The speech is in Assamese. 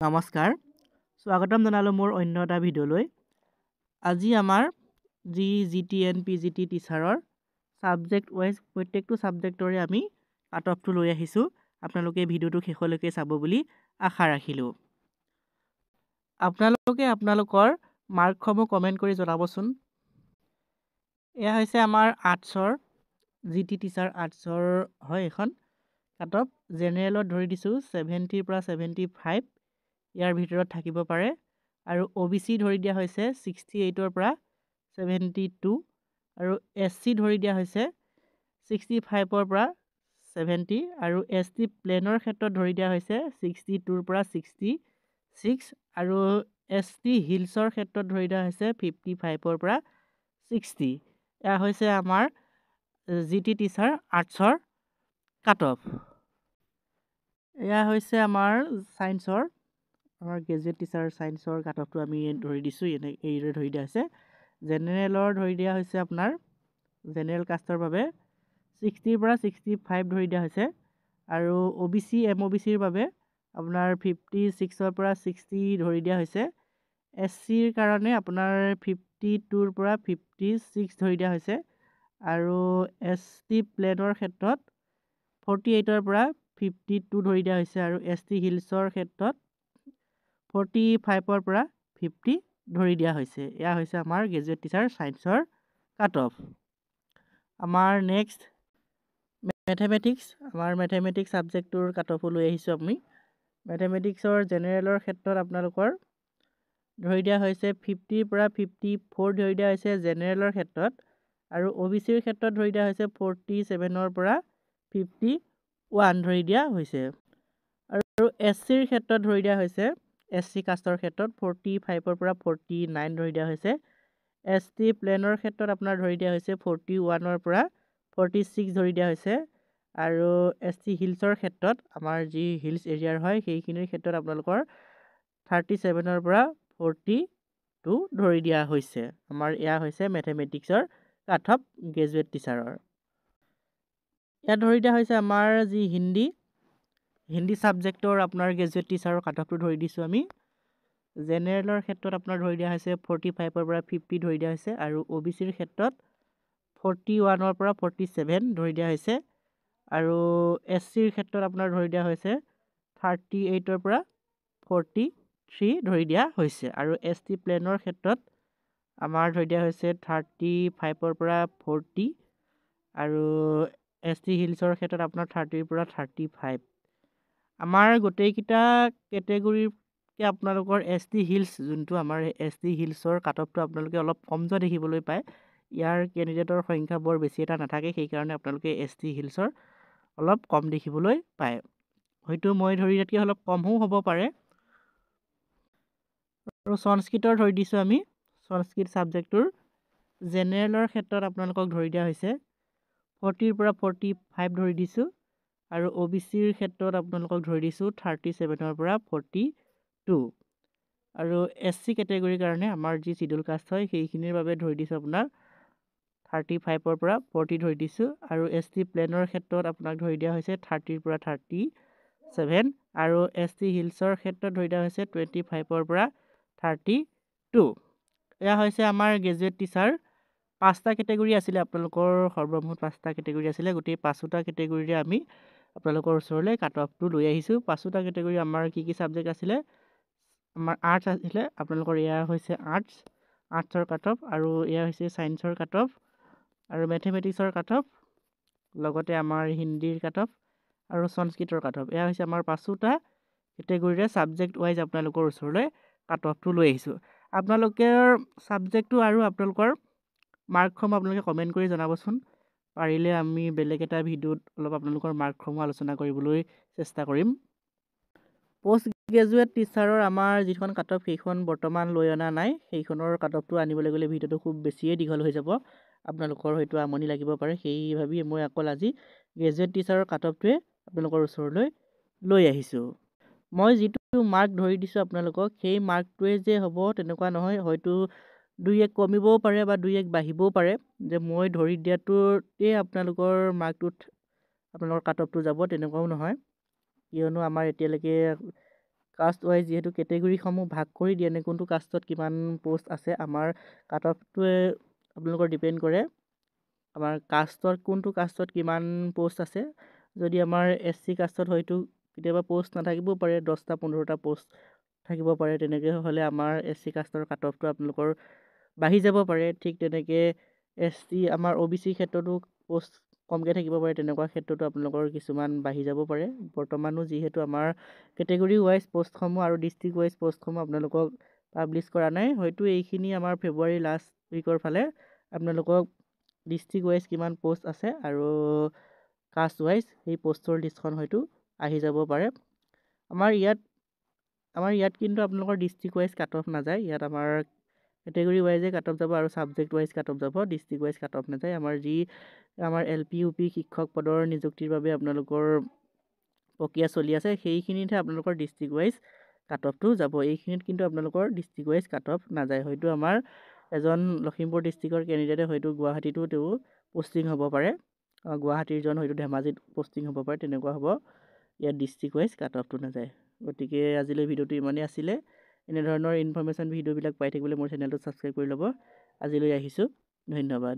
নমস্কাৰ, স্বাগতম জনালোঁ মোৰ অন্য এটা ভিডিঅ'লৈ। আজি আমাৰ GTN PGT টিচাৰৰ ছাবজেক্ট ৱাইজ প্ৰত্যেকটো ছাবজেক্টৰে আমি কাট অফটো লৈ আহিছোঁ। আপোনালোকে ভিডিঅ'টো শেষলৈকে চাব বুলি আশা ৰাখিলোঁ। আপোনালোকে আপোনালোকৰ মাৰ্কসমূহ কমেণ্ট কৰি জনাবচোন। এয়া হৈছে আমাৰ আৰ্টছৰ GT টিচাৰ আৰ্টছৰ হয় এখন কাট অফ। জেনেৰেলত ধৰি দিছোঁ 70ৰ পৰা 75 ইয়াৰ ভিতৰত থাকিব পাৰে, আৰু OBC ধৰি দিয়া হৈছে 68ৰ পৰা 72, আৰু SC ধৰি দিয়া হৈছে 65ৰ পৰা 70, আৰু ST প্লেনৰ ক্ষেত্ৰত ধৰি দিয়া হৈছে 62ৰ পৰা 66, আৰু ST হিলছৰ ক্ষেত্ৰত ধৰি দিয়া হৈছে 55ৰ পৰা 60। এয়া হৈছে আমাৰ GT টিচাৰ আৰ্টছৰ কাট অফ। এয়া হৈছে আমাৰ ছায়েন্সৰ আমাৰ গ্ৰেজুৱেট টিচাৰ ছায়েন্সৰ কাট অফটো আমি ধৰি দিছোঁ। এইদৰে ধৰি দিয়া হৈছে। জেনেৰেলৰ ধৰি দিয়া হৈছে আপোনাৰ জেনেৰেল কাষ্টৰ বাবে 60ৰ পৰা 65 ধৰি দিয়া হৈছে, আৰু OBC MOBCৰ বাবে আপোনাৰ 56ৰ পৰা 60 ধৰি দিয়া হৈছে। SCৰ কাৰণে আপোনাৰ 52ৰ পৰা 56 ধৰি দিয়া হৈছে, আৰু ST প্লেনৰ ক্ষেত্ৰত 48ৰ পৰা 52 ধৰি দিয়া হৈছে, আৰু ST হিলছৰ ক্ষেত্ৰত 45ৰ পৰা 50 ধৰি দিয়া হৈছে। এয়া হৈছে আমাৰ গ্ৰেজুৱেট টিচাৰ ছায়েন্সৰ কাট অফ। আমাৰ নেক্সট মেথমেটিক্স, আমাৰ মেথমেটিক্স ছাবজেক্টটোৰ কাট অফো লৈ আহিছোঁ আমি। মেথমেটিক্সৰ জেনেৰেলৰ ক্ষেত্ৰত আপোনালোকৰ ধৰি দিয়া হৈছে 50ৰ পৰা 54 ধৰি দিয়া হৈছে জেনেৰেলৰ ক্ষেত্ৰত, আৰু OBCৰ ক্ষেত্ৰত ধৰি দিয়া হৈছে 47ৰ পৰা 51 ধৰি দিয়া হৈছে, আৰু SCৰ ক্ষেত্ৰত ধৰি দিয়া হৈছে SC কাষ্টৰ ক্ষেত্ৰত 45ৰ পৰা 49 ধৰি দিয়া হৈছে। ST প্লেনৰ ক্ষেত্ৰত আপোনাৰ ধৰি দিয়া হৈছে 41ৰ পৰা 46 ধৰি দিয়া হৈছে, আৰু ST হিলছৰ ক্ষেত্ৰত আমাৰ যি হিলছ এৰিয়াৰ হয় সেইখিনিৰ ক্ষেত্ৰত আপোনালোকৰ 37ৰ পৰা 42 ধৰি দিয়া হৈছে। আমাৰ এয়া হৈছে মেথমেটিক্সৰ কাট অফ গ্ৰেজুৱেট টিচাৰৰ। ইয়াত ধৰি দিয়া হৈছে আমাৰ যি হিন্দী ছাবজেক্টৰ আপোনাৰ গ্ৰেজুৱেট টিচাৰৰ কাট অফটো ধৰি দিছোঁ আমি। জেনেৰেলৰ ক্ষেত্ৰত আপোনাৰ ধৰি দিয়া হৈছে 45ৰ পৰা 50 ধৰি দিয়া হৈছে, আৰু OBCৰ ক্ষেত্ৰত 41ৰ পৰা 47 ধৰি দিয়া হৈছে, আৰু SCৰ ক্ষেত্ৰত আপোনাৰ ধৰি দিয়া হৈছে 38ৰ পৰা 43 ধৰি দিয়া হৈছে, আৰু ST প্লেনৰ ক্ষেত্ৰত আমাৰ ধৰি দিয়া হৈছে 35ৰ পৰা 40, আৰু ST হিলছৰ ক্ষেত্ৰত আপোনাৰ 30ৰ পৰা 35। আমাৰ গোটেইকেইটা কেটেগৰীকে আপোনালোকৰ ST হিলছ যোনটো আমাৰ ST হিলছৰ কাট অফটো আপোনালোকে অলপ কম যোৱা দেখিবলৈ পায়। ইয়াৰ কেণ্ডিডেটৰ সংখ্যা বৰ বেছি এটা নাথাকে, সেইকাৰণে আপোনালোকে ST হিলছৰ অলপ কম দেখিবলৈ পায়। হয়তো মই ধৰি ইয়াতকৈ অলপ কমো হ'ব পাৰে। আৰু সংস্কৃতৰ ধৰি দিছোঁ আমি। সংস্কৃত ছাবজেক্টটোৰ জেনেৰেলৰ ক্ষেত্ৰত আপোনালোকক ধৰি দিয়া হৈছে 40ৰ পৰা 45 ধৰি দিছোঁ, আৰু OBCৰ ক্ষেত্ৰত আপোনালোকক ধৰি দিছোঁ 37ৰ পৰা 42, আৰু SC কেটেগৰীৰ কাৰণে আমাৰ যি চিডুল কাষ্ট হয় সেইখিনিৰ বাবে ধৰি দিছোঁ আপোনাৰ 35ৰ পৰা 40 ধৰি দিছোঁ, আৰু ST প্লেনৰ ক্ষেত্ৰত আপোনাক ধৰি দিয়া হৈছে 30ৰ পৰা 37, আৰু ST হিলছৰ ক্ষেত্ৰত ধৰি দিয়া হৈছে 25ৰ পৰা 32। এয়া হৈছে আমাৰ গ্ৰেজুৱেট টিচাৰ। 5টা কেটেগৰী আছিলে আপোনালোকৰ, সৰ্বমুঠ 5টা কেটেগৰী আছিলে। গোটেই 5টা কেটেগৰীৰে আমি আপোনালোকৰ ওচৰলৈ কাট অফটো লৈ আহিছোঁ। 5টা কেটেগৰী আমাৰ কি ছাবজেক্ট আছিলে? আমাৰ আৰ্টছ আছিলে। আপোনালোকৰ এয়া হৈছে আৰ্টছৰ কাট অফ, আৰু এয়া হৈছে ছায়েন্সৰ কাট অফ, আৰু মেথমেটিক্সৰ কাট অফ, লগতে আমাৰ হিন্দীৰ কাট অফ, আৰু সংস্কৃতৰ কাট অফ। এয়া হৈছে আমাৰ 5টা কেটেগৰীৰে ছাবজেক্ট ৱাইজ আপোনালোকৰ ওচৰলৈ কাট অফটো লৈ আহিছোঁ। আপোনালোকৰ ছাবজেক্টটো আৰু আপোনালোকৰ মাৰ্কসমূহ আপোনালোকে কমেণ্ট কৰি জনাবচোন। পাৰিলে আমি বেলেগ এটা ভিডিঅ'ত অলপ আপোনালোকৰ মাৰ্কসমূহ আলোচনা কৰিবলৈ চেষ্টা কৰিম। পষ্ট গ্ৰেজুৱেট টিচাৰৰ আমাৰ যিখন কাট অফ সেইখন বৰ্তমান লৈ অনা নাই। সেইখনৰ কাট অফটো আনিবলৈ গ'লে ভিডিঅ'টো খুব বেছিয়ে দীঘল হৈ যাব, আপোনালোকৰ হয়তো আমনি লাগিব পাৰে। সেই ভাবি মই অকল আজি গ্ৰেজুৱেট টিচাৰৰ কাট অফটোৱে আপোনালোকৰ ওচৰলৈ লৈ আহিছোঁ। মই যিটো মাৰ্ক ধৰি দিছোঁ আপোনালোকক, সেই মাৰ্কটোৱে যে হ'ব তেনেকুৱা নহয়। হয়তো 2-1 কমিবও পাৰে বা 2-1 বাঢ়িবও পাৰে। যে মই ধৰি দিয়াটোতে আপোনালোকৰ মাৰ্কটোত আপোনালোকৰ কাট অফটো যাব তেনেকুৱাও নহয়, কিয়নো আমাৰ এতিয়ালৈকে কাষ্ট ৱাইজ যিহেতু কেটেগৰীসমূহ ভাগ কৰি দিয়ে নে কোনটো কাষ্টত কিমান পোষ্ট আছে আমাৰ কাট অফটোৱে আপোনালোকৰ ডিপেণ্ড কৰে আমাৰ কাষ্টৰ কোনটো কাষ্টত কিমান পোষ্ট আছে। যদি আমাৰ SC কাষ্টত হয়তো কেতিয়াবা পোষ্ট নাথাকিবও পাৰে, 10টা 15টা পোষ্ট থাকিব পাৰে। তেনেকৈ হ'লে আমাৰ SC কাষ্টৰ কাট অফটো আপোনালোকৰ বাঢ়ি যাব পাৰে। ঠিক তেনেকৈ SC আমাৰ OBC ক্ষেত্ৰতো পোষ্ট কমকৈ থাকিব পাৰে, তেনেকুৱা ক্ষেত্ৰতো আপোনালোকৰ কিছুমান বাঢ়ি যাব পাৰে। বৰ্তমানো যিহেতু আমাৰ কেটেগৰী ৱাইজ পষ্টসমূহ আৰু ডিষ্ট্ৰিক্ট ৱাইজ পষ্টসমূহ আপোনালোকক পাব্লিছ কৰা নাই, হয়তো এইখিনি আমাৰ ফেব্ৰুৱাৰী লাষ্ট উইকৰ ফালে আপোনালোকক ডিষ্ট্ৰিক্ট ৱাইজ কিমান পোষ্ট আছে আৰু কাষ্ট ৱাইজ সেই পোষ্টৰ লিষ্টখন হয়তো আহি যাব পাৰে। আমাৰ ইয়াত কিন্তু আপোনালোকৰ ডিষ্ট্ৰিক্ট ৱাইজ কাট অফ নাযায়। ইয়াত আমাৰ কেটেগৰী ৱাইজে কাট অফ যাব আৰু ছাবজেক্ট ৱাইজ কাট অফ যাব, ডিষ্ট্ৰিক্ট ৱাইজ কাট অফ নাযায়। আমাৰ LP UP শিক্ষক পদৰ নিযুক্তিৰ বাবে আপোনালোকৰ প্ৰক্ৰিয়া চলি আছে, সেইখিনিতহে আপোনালোকৰ ডিষ্ট্ৰিক্ট ৱাইজ কাট অফটো যাব। এইখিনিত কিন্তু আপোনালোকৰ ডিষ্ট্ৰিক্ট ৱাইজ কাট অফ নাযায়। হয়তো আমাৰ এজন লখিমপুৰ ডিষ্ট্ৰিক্টৰ কেণ্ডিডেটে হয়তো গুৱাহাটীতো তেওঁ পষ্টিং হ'ব পাৰে, গুৱাহাটীৰজন হয়তো ধেমাজিত পষ্টিং হ'ব পাৰে, তেনেকুৱা হ'ব। ইয়াত ডিষ্ট্ৰিক্ট ৱাইজ কাট অফটো নাযায়। গতিকে আজিলৈ ভিডিঅ'টো ইমানেই আছিলে। এনেধৰণৰ ইনফৰ্মেশ্যন ভিডিঅ'বিলাক পাই থাকিবলৈ মোৰ চেনেলটো ছাবস্ক্ৰাইব কৰি ল'ব। আজিলৈ আহিছোঁ, ধন্যবাদ।